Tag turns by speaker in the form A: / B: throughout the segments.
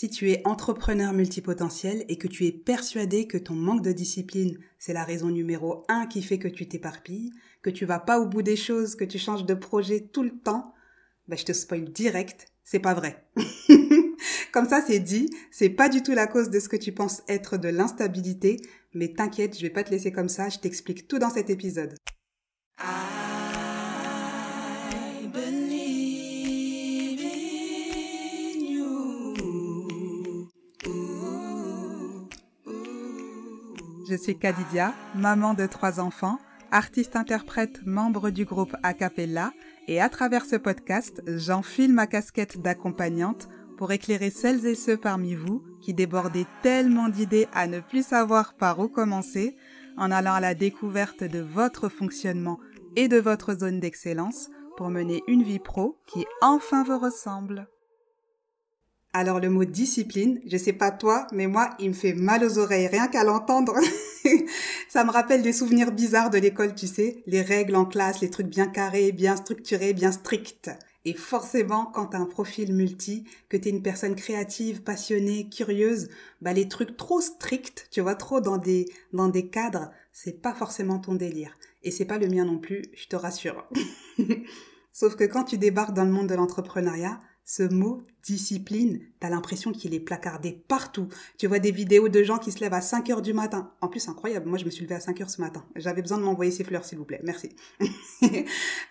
A: Si tu es entrepreneur multipotentiel et que tu es persuadé que ton manque de discipline, c'est la raison numéro 1 qui fait que tu t'éparpilles, que tu vas pas au bout des choses, que tu changes de projet tout le temps, je te spoil direct, c'est pas vrai. Comme ça, c'est dit, c'est pas du tout la cause de ce que tu penses être de l'instabilité, mais t'inquiète, je vais pas te laisser comme ça, je t'explique tout dans cet épisode. Je suis Kadidia, maman de 3 enfants, artiste-interprète, membre du groupe Acapella, et à travers ce podcast, j'enfile ma casquette d'accompagnante pour éclairer celles et ceux parmi vous qui débordez tellement d'idées à ne plus savoir par où commencer, en allant à la découverte de votre fonctionnement et de votre zone d'excellence pour mener une vie pro qui enfin vous ressemble. Alors le mot discipline, je sais pas toi, mais moi, il me fait mal aux oreilles, rien qu'à l'entendre. Ça me rappelle des souvenirs bizarres de l'école, tu sais, les règles en classe, les trucs bien carrés, bien structurés, bien stricts. Et forcément, quand t'as un profil multi, que t'es une personne créative, passionnée, curieuse, les trucs trop stricts, tu vois, trop dans des cadres, c'est pas forcément ton délire. Et c'est pas le mien non plus, je te rassure. Sauf que quand tu débarques dans le monde de l'entrepreneuriat, ce mot discipline, t'as l'impression qu'il est placardé partout. Tu vois des vidéos de gens qui se lèvent à 5 heures du matin. En plus, incroyable, moi je me suis levée à 5 heures ce matin. J'avais besoin de m'envoyer ces fleurs, s'il vous plaît. Merci.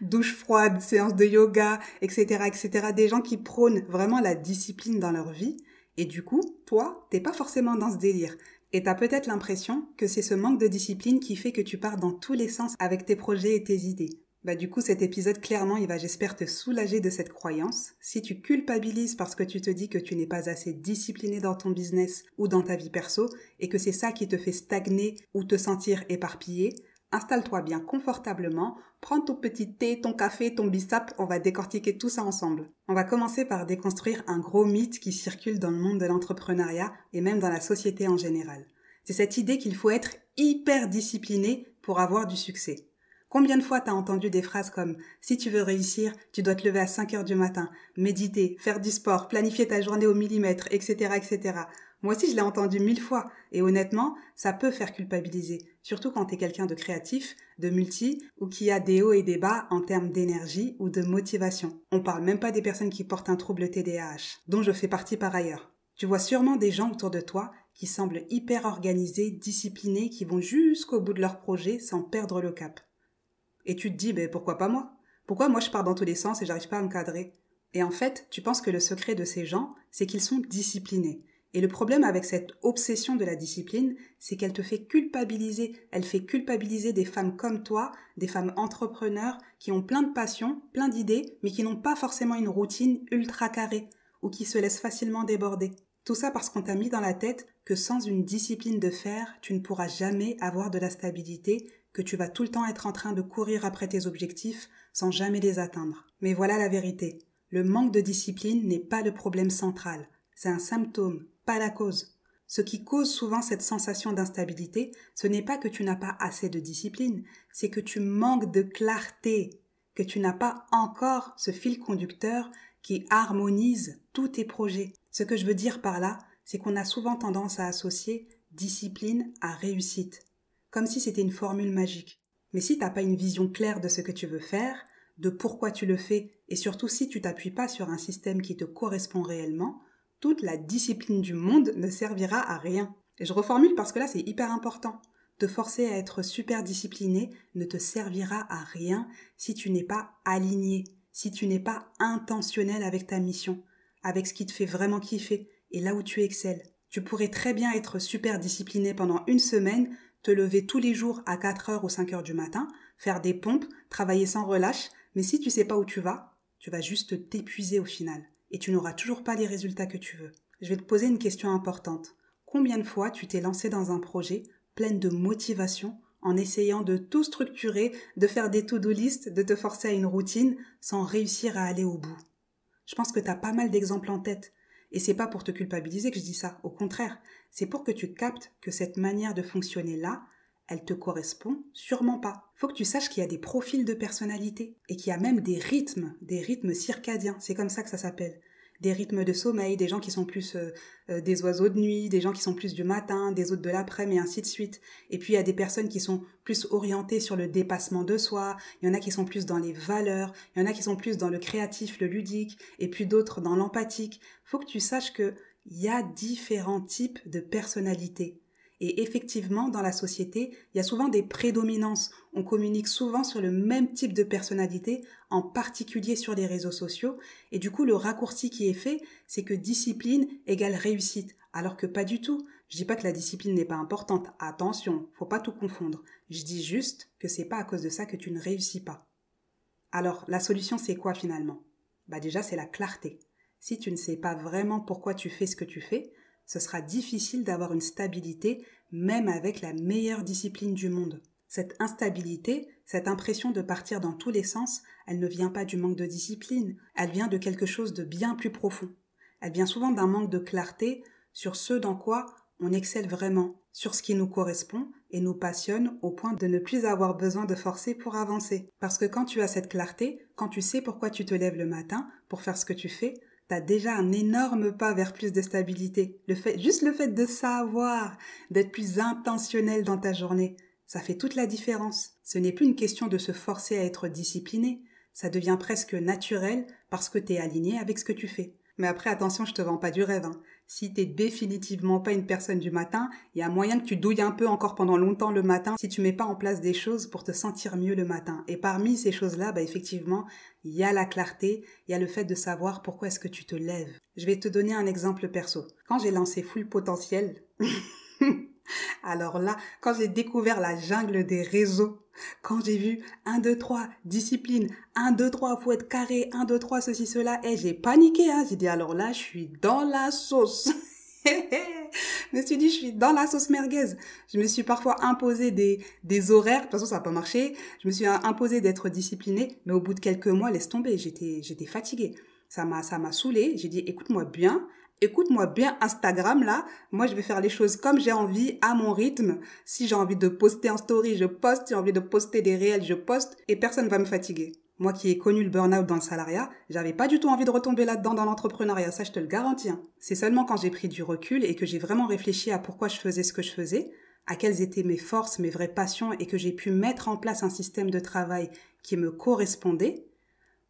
A: Douche froide, séance de yoga, etc., etc. Des gens qui prônent vraiment la discipline dans leur vie. Et du coup, toi, t'es pas forcément dans ce délire. Et t'as peut-être l'impression que c'est ce manque de discipline qui fait que tu pars dans tous les sens avec tes projets et tes idées. Du coup, cet épisode, clairement, il va, j'espère, te soulager de cette croyance. Si tu culpabilises parce que tu te dis que tu n'es pas assez discipliné dans ton business ou dans ta vie perso et que c'est ça qui te fait stagner ou te sentir éparpillé, installe-toi bien confortablement, prends ton petit thé, ton café, ton bissap, on va décortiquer tout ça ensemble. On va commencer par déconstruire un gros mythe qui circule dans le monde de l'entrepreneuriat et même dans la société en général. C'est cette idée qu'il faut être hyper discipliné pour avoir du succès. Combien de fois t'as entendu des phrases comme « Si tu veux réussir, tu dois te lever à 5 heures du matin, méditer, faire du sport, planifier ta journée au millimètre, etc. etc. » Moi aussi, je l'ai entendu 1000 fois. Et honnêtement, ça peut faire culpabiliser. Surtout quand t'es quelqu'un de créatif, de multi, ou qui a des hauts et des bas en termes d'énergie ou de motivation. On parle même pas des personnes qui portent un trouble TDAH, dont je fais partie par ailleurs. Tu vois sûrement des gens autour de toi qui semblent hyper organisés, disciplinés, qui vont jusqu'au bout de leur projet sans perdre le cap. Et tu te dis, pourquoi pas moi? Pourquoi moi je pars dans tous les sens et j'arrive pas à me cadrer? Et en fait, tu penses que le secret de ces gens, c'est qu'ils sont disciplinés. Et le problème avec cette obsession de la discipline, c'est qu'elle te fait culpabiliser. Elle fait culpabiliser des femmes comme toi, des femmes entrepreneurs qui ont plein de passions, plein d'idées, mais qui n'ont pas forcément une routine ultra carrée ou qui se laissent facilement déborder. Tout ça parce qu'on t'a mis dans la tête que sans une discipline de fer, tu ne pourras jamais avoir de la stabilité, que tu vas tout le temps être en train de courir après tes objectifs sans jamais les atteindre. Mais voilà la vérité. Le manque de discipline n'est pas le problème central. C'est un symptôme, pas la cause. Ce qui cause souvent cette sensation d'instabilité, ce n'est pas que tu n'as pas assez de discipline, c'est que tu manques de clarté, que tu n'as pas encore ce fil conducteur qui harmonise tous tes projets. Ce que je veux dire par là, c'est qu'on a souvent tendance à associer discipline à réussite, comme si c'était une formule magique. Mais si t'as pas une vision claire de ce que tu veux faire, de pourquoi tu le fais, et surtout si tu t'appuies pas sur un système qui te correspond réellement, toute la discipline du monde ne servira à rien. Et je reformule parce que là c'est hyper important. Te forcer à être super discipliné ne te servira à rien si tu n'es pas aligné, si tu n'es pas intentionnel avec ta mission, avec ce qui te fait vraiment kiffer et là où tu excelles. Tu pourrais très bien être super discipliné pendant une semaine, te lever tous les jours à 4 heures ou 5 heures du matin, faire des pompes, travailler sans relâche, mais si tu sais pas où tu vas juste t'épuiser au final et tu n'auras toujours pas les résultats que tu veux. Je vais te poser une question importante. Combien de fois tu t'es lancé dans un projet pleine de motivation en essayant de tout structurer, de faire des to-do list, de te forcer à une routine sans réussir à aller au bout? Je pense que tu as pas mal d'exemples en tête. Et c'est pas pour te culpabiliser que je dis ça, au contraire, c'est pour que tu captes que cette manière de fonctionner-là, elle te correspond sûrement pas. Faut que tu saches qu'il y a des profils de personnalité et qu'il y a même des rythmes circadiens, c'est comme ça que ça s'appelle. des rythmes de sommeil, des gens qui sont plus des oiseaux de nuit, des gens qui sont plus du matin, des autres de l'après-midi, et ainsi de suite. Et puis il y a des personnes qui sont plus orientées sur le dépassement de soi, il y en a qui sont plus dans les valeurs, il y en a qui sont plus dans le créatif, le ludique, et puis d'autres dans l'empathique. Faut que tu saches que il y a différents types de personnalités. Et effectivement, dans la société, il y a souvent des prédominances. On communique souvent sur le même type de personnalité, en particulier sur les réseaux sociaux. Et du coup, le raccourci qui est fait, c'est que discipline égale réussite. Alors que pas du tout. Je dis pas que la discipline n'est pas importante. Attention, faut pas tout confondre. Je dis juste que c'est pas à cause de ça que tu ne réussis pas. Alors, la solution, c'est quoi finalement? Déjà, c'est la clarté. Si tu ne sais pas vraiment pourquoi tu fais ce que tu fais, ce sera difficile d'avoir une stabilité, même avec la meilleure discipline du monde. Cette instabilité, cette impression de partir dans tous les sens, elle ne vient pas du manque de discipline, elle vient de quelque chose de bien plus profond. Elle vient souvent d'un manque de clarté sur ce dans quoi on excelle vraiment, sur ce qui nous correspond et nous passionne au point de ne plus avoir besoin de forcer pour avancer. Parce que quand tu as cette clarté, quand tu sais pourquoi tu te lèves le matin pour faire ce que tu fais, t'as déjà un énorme pas vers plus de stabilité. Juste le fait de savoir, d'être plus intentionnel dans ta journée, ça fait toute la différence. Ce n'est plus une question de se forcer à être discipliné, ça devient presque naturel parce que t'es aligné avec ce que tu fais. Mais après, attention, je te vends pas du rêve, hein. Si t'es définitivement pas une personne du matin, il y a moyen que tu douilles un peu encore pendant longtemps le matin si tu mets pas en place des choses pour te sentir mieux le matin. Et parmi ces choses-là, effectivement, il y a la clarté, il y a le fait de savoir pourquoi est-ce que tu te lèves. Je vais te donner un exemple perso. Quand j'ai lancé Full Potentiel, alors là, quand j'ai découvert la jungle des réseaux, quand j'ai vu 1, 2, 3, discipline, 1, 2, 3, faut être carré, 1, 2, 3, ceci, cela, j'ai paniqué, hein. J'ai dit, alors là, je suis dans la sauce. Je me suis dit, je suis dans la sauce merguez. Je me suis parfois imposé des horaires, de toute façon, ça n'a pas marché. Je me suis imposé d'être disciplinée, mais au bout de quelques mois, laisse tomber, j'étais fatiguée. Ça m'a saoulée. J'ai dit, écoute-moi bien Instagram là, moi je vais faire les choses comme j'ai envie, à mon rythme. Si j'ai envie de poster en story, je poste, si j'ai envie de poster des réels, je poste, et personne va me fatiguer. Moi qui ai connu le burn-out dans le salariat, j'avais pas du tout envie de retomber là-dedans dans l'entrepreneuriat, ça je te le garantis. Hein. C'est seulement quand j'ai pris du recul et que j'ai vraiment réfléchi à pourquoi je faisais ce que je faisais, à quelles étaient mes forces, mes vraies passions, et que j'ai pu mettre en place un système de travail qui me correspondait,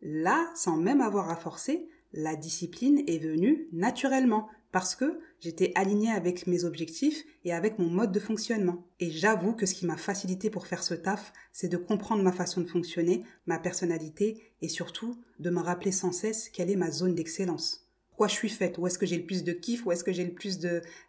A: là, sans même avoir à forcer, la discipline est venue naturellement parce que j'étais alignée avec mes objectifs et avec mon mode de fonctionnement. Et j'avoue que ce qui m'a facilité pour faire ce taf, c'est de comprendre ma façon de fonctionner, ma personnalité et surtout de me rappeler sans cesse quelle est ma zone d'excellence. Pourquoi je suis faite, où est-ce que j'ai le plus de kiff, où est-ce que j'ai le plus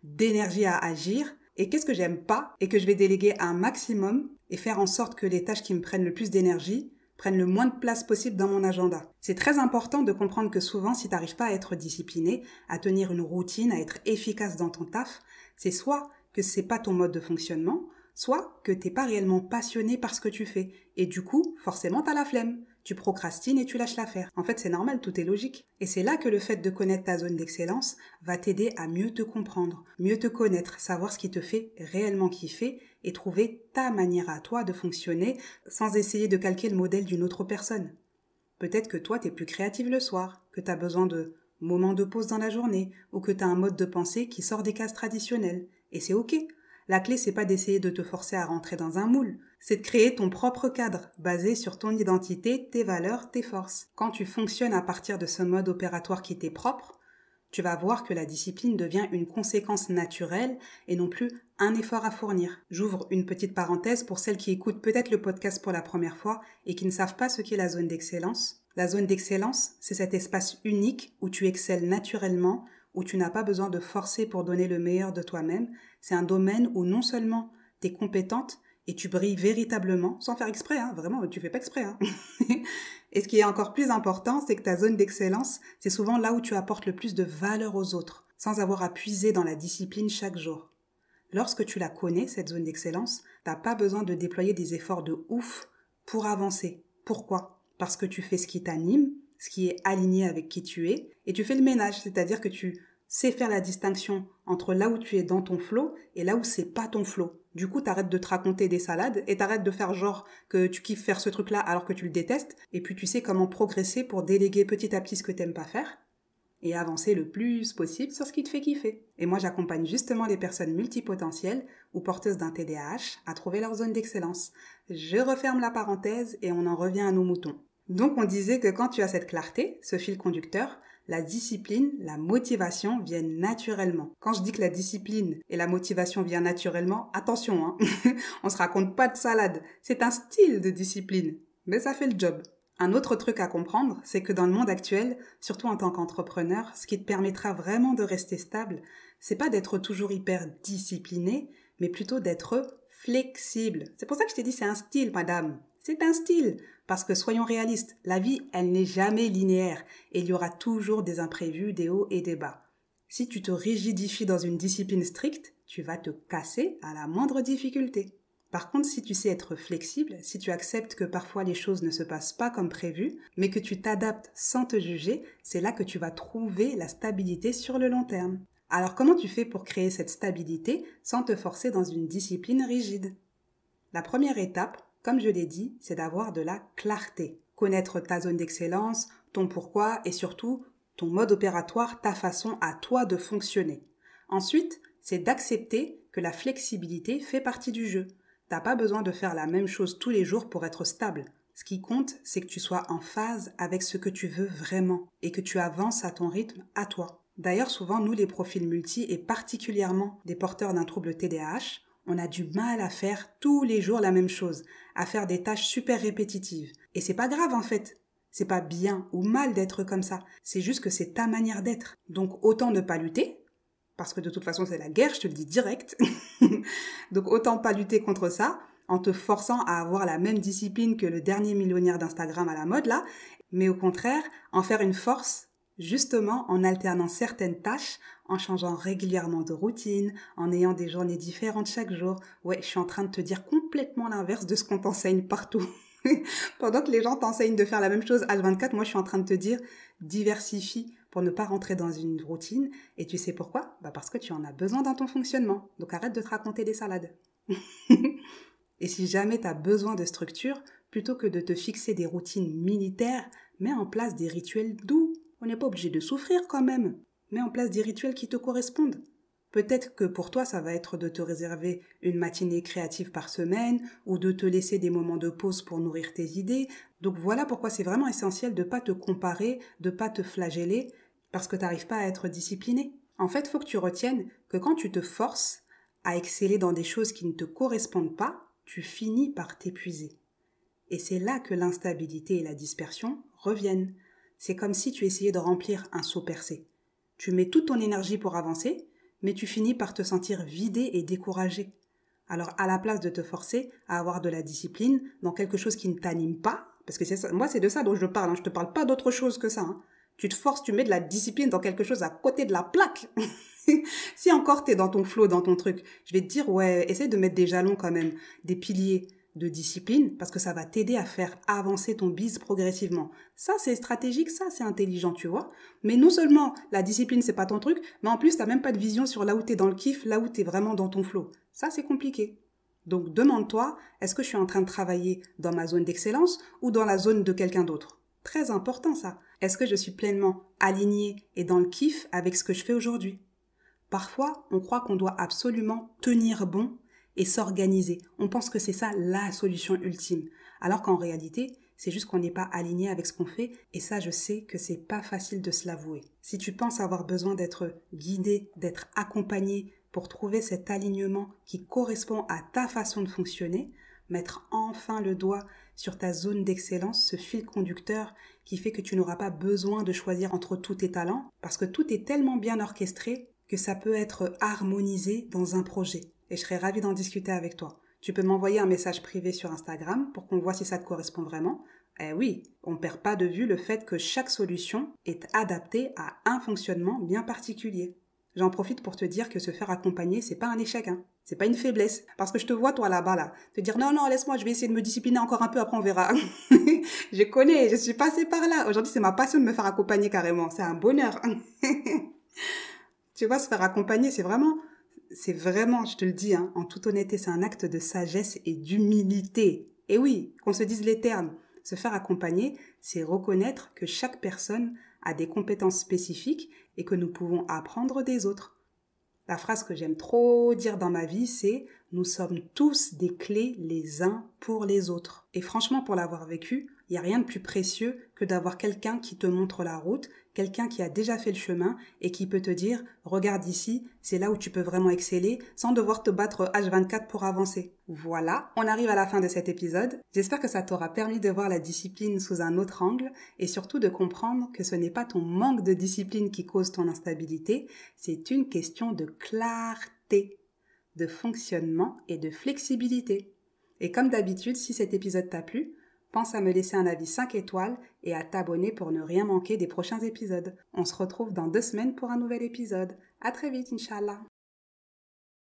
A: d'énergie à agir et qu'est-ce que j'aime pas et que je vais déléguer un maximum et faire en sorte que les tâches qui me prennent le plus d'énergie prennent le moins de place possible dans mon agenda. C'est très important de comprendre que souvent, si tu n'arrives pas à être discipliné, à tenir une routine, à être efficace dans ton taf, c'est soit que c'est pas ton mode de fonctionnement, soit que t'es pas réellement passionné par ce que tu fais. Et du coup, forcément, t'as la flemme. Tu procrastines et tu lâches l'affaire. En fait, c'est normal, tout est logique. Et c'est là que le fait de connaître ta zone d'excellence va t'aider à mieux te comprendre, mieux te connaître, savoir ce qui te fait réellement kiffer et trouver ta manière à toi de fonctionner sans essayer de calquer le modèle d'une autre personne. Peut-être que toi, t'es plus créative le soir, que t'as besoin de moments de pause dans la journée ou que t'as un mode de pensée qui sort des cases traditionnelles. Et c'est ok. La clé, c'est pas d'essayer de te forcer à rentrer dans un moule. C'est de créer ton propre cadre, basé sur ton identité, tes valeurs, tes forces. Quand tu fonctionnes à partir de ce mode opératoire qui t'est propre, tu vas voir que la discipline devient une conséquence naturelle et non plus un effort à fournir. J'ouvre une petite parenthèse pour celles qui écoutent peut-être le podcast pour la première fois et qui ne savent pas ce qu'est la zone d'excellence. La zone d'excellence, c'est cet espace unique où tu excelles naturellement, où tu n'as pas besoin de forcer pour donner le meilleur de toi-même. C'est un domaine où non seulement tu es compétente et tu brilles véritablement, sans faire exprès, hein, vraiment, tu fais pas exprès. Hein. Et ce qui est encore plus important, c'est que ta zone d'excellence, c'est souvent là où tu apportes le plus de valeur aux autres, sans avoir à puiser dans la discipline chaque jour. Lorsque tu la connais, cette zone d'excellence, t'as pas besoin de déployer des efforts de ouf pour avancer. Pourquoi ? Parce que tu fais ce qui t'anime, ce qui est aligné avec qui tu es, et tu fais le ménage, c'est-à-dire que tu sais faire la distinction entre là où tu es dans ton flow et là où c'est pas ton flow. Du coup, t'arrêtes de te raconter des salades et t'arrêtes de faire genre que tu kiffes faire ce truc-là alors que tu le détestes, et puis tu sais comment progresser pour déléguer petit à petit ce que t'aimes pas faire, et avancer le plus possible sur ce qui te fait kiffer. Et moi, j'accompagne justement les personnes multipotentielles ou porteuses d'un TDAH à trouver leur zone d'excellence. Je referme la parenthèse et on en revient à nos moutons. Donc, on disait que quand tu as cette clarté, ce fil conducteur, la discipline, la motivation viennent naturellement. Quand je dis que la discipline et la motivation viennent naturellement, attention, hein, on se raconte pas de salade. C'est un style de discipline, mais ça fait le job. Un autre truc à comprendre, c'est que dans le monde actuel, surtout en tant qu'entrepreneur, ce qui te permettra vraiment de rester stable, c'est pas d'être toujours hyper discipliné, mais plutôt d'être flexible. C'est pour ça que je t'ai dit c'est un style, madame. C'est un style. Parce que soyons réalistes, la vie, elle n'est jamais linéaire et il y aura toujours des imprévus, des hauts et des bas. Si tu te rigidifies dans une discipline stricte, tu vas te casser à la moindre difficulté. Par contre, si tu sais être flexible, si tu acceptes que parfois les choses ne se passent pas comme prévu, mais que tu t'adaptes sans te juger, c'est là que tu vas trouver la stabilité sur le long terme. Alors comment tu fais pour créer cette stabilité sans te forcer dans une discipline rigide ? La première étape, comme je l'ai dit, c'est d'avoir de la clarté. Connaître ta zone d'excellence, ton pourquoi et surtout ton mode opératoire, ta façon à toi de fonctionner. Ensuite, c'est d'accepter que la flexibilité fait partie du jeu. T'as pas besoin de faire la même chose tous les jours pour être stable. Ce qui compte, c'est que tu sois en phase avec ce que tu veux vraiment et que tu avances à ton rythme, à toi. D'ailleurs, souvent, nous, les profils multi et particulièrement des porteurs d'un trouble TDAH, on a du mal à faire tous les jours la même chose, à faire des tâches super répétitives. Et c'est pas grave en fait. C'est pas bien ou mal d'être comme ça. C'est juste que c'est ta manière d'être. Donc autant ne pas lutter, parce que de toute façon c'est la guerre, je te le dis direct. Donc autant pas lutter contre ça, en te forçant à avoir la même discipline que le dernier millionnaire d'Instagram à la mode là, mais au contraire, en faire une force, justement en alternant certaines tâches, en changeant régulièrement de routine, en ayant des journées différentes chaque jour. Ouais, je suis en train de te dire complètement l'inverse de ce qu'on t'enseigne partout. Pendant que les gens t'enseignent de faire la même chose H24, moi je suis en train de te dire diversifie pour ne pas rentrer dans une routine. Et tu sais pourquoi ? Parce que tu en as besoin dans ton fonctionnement. Donc arrête de te raconter des salades. Et si jamais tu as besoin de structure, plutôt que de te fixer des routines militaires, mets en place des rituels doux. On n'est pas obligé de souffrir quand même. Mets en place des rituels qui te correspondent. Peut-être que pour toi, ça va être de te réserver une matinée créative par semaine ou de te laisser des moments de pause pour nourrir tes idées. Donc voilà pourquoi c'est vraiment essentiel de ne pas te comparer, de ne pas te flageller parce que tu n'arrives pas à être discipliné. En fait, il faut que tu retiennes que quand tu te forces à exceller dans des choses qui ne te correspondent pas, tu finis par t'épuiser. Et c'est là que l'instabilité et la dispersion reviennent. C'est comme si tu essayais de remplir un seau percé. Tu mets toute ton énergie pour avancer, mais tu finis par te sentir vidé et découragé. Alors, à la place de te forcer à avoir de la discipline dans quelque chose qui ne t'anime pas, parce que c'est ça, moi c'est de ça dont je parle, je te parle pas d'autre chose que ça. Tu te forces, tu mets de la discipline dans quelque chose à côté de la plaque. Si encore t'es dans ton flow, dans ton truc, je vais te dire, ouais, essaye de mettre des jalons quand même, des piliers de discipline, parce que ça va t'aider à faire avancer ton biz progressivement. Ça, c'est stratégique, ça, c'est intelligent, tu vois. Mais non seulement la discipline, c'est pas ton truc, mais en plus, t'as même pas de vision sur là où t'es dans le kiff, là où t'es vraiment dans ton flow. Ça, c'est compliqué. Donc, demande-toi, est-ce que je suis en train de travailler dans ma zone d'excellence ou dans la zone de quelqu'un d'autre ? Très important, ça. Est-ce que je suis pleinement alignée et dans le kiff avec ce que je fais aujourd'hui ? Parfois, on croit qu'on doit absolument tenir bon et s'organiser. On pense que c'est ça la solution ultime. Alors qu'en réalité, c'est juste qu'on n'est pas aligné avec ce qu'on fait. Et ça, je sais que c'est pas facile de se l'avouer. Si tu penses avoir besoin d'être guidé, d'être accompagné pour trouver cet alignement qui correspond à ta façon de fonctionner, mettre enfin le doigt sur ta zone d'excellence, ce fil conducteur qui fait que tu n'auras pas besoin de choisir entre tous tes talents, parce que tout est tellement bien orchestré que ça peut être harmonisé dans un projet. Et je serais ravie d'en discuter avec toi. Tu peux m'envoyer un message privé sur Instagram pour qu'on voit si ça te correspond vraiment. Eh oui, on ne perd pas de vue le fait que chaque solution est adaptée à un fonctionnement bien particulier. J'en profite pour te dire que se faire accompagner, c'est pas un échec, c'est pas une faiblesse. Parce que je te vois, toi, là-bas, là, te dire non, laisse-moi, je vais essayer de me discipliner encore un peu, après on verra. Je connais, je suis passée par là. Aujourd'hui, c'est ma passion de me faire accompagner carrément. C'est un bonheur. Tu vois, se faire accompagner, c'est vraiment, je te le dis, en toute honnêteté, c'est un acte de sagesse et d'humilité. Et oui, qu'on se dise les termes. Se faire accompagner, c'est reconnaître que chaque personne a des compétences spécifiques et que nous pouvons apprendre des autres. La phrase que j'aime trop dire dans ma vie, c'est « Nous sommes tous des clés les uns pour les autres ». Et franchement, pour l'avoir vécu, il n'y a rien de plus précieux que d'avoir quelqu'un qui te montre la route, quelqu'un qui a déjà fait le chemin et qui peut te dire « Regarde ici, c'est là où tu peux vraiment exceller sans devoir te battre H24 pour avancer ». Voilà, on arrive à la fin de cet épisode. J'espère que ça t'aura permis de voir la discipline sous un autre angle et surtout de comprendre que ce n'est pas ton manque de discipline qui cause ton instabilité, c'est une question de clarté, de fonctionnement et de flexibilité. Et comme d'habitude, si cet épisode t'a plu, pense à me laisser un avis 5 étoiles et à t'abonner pour ne rien manquer des prochains épisodes. On se retrouve dans 2 semaines pour un nouvel épisode. À très vite, Inch'Allah.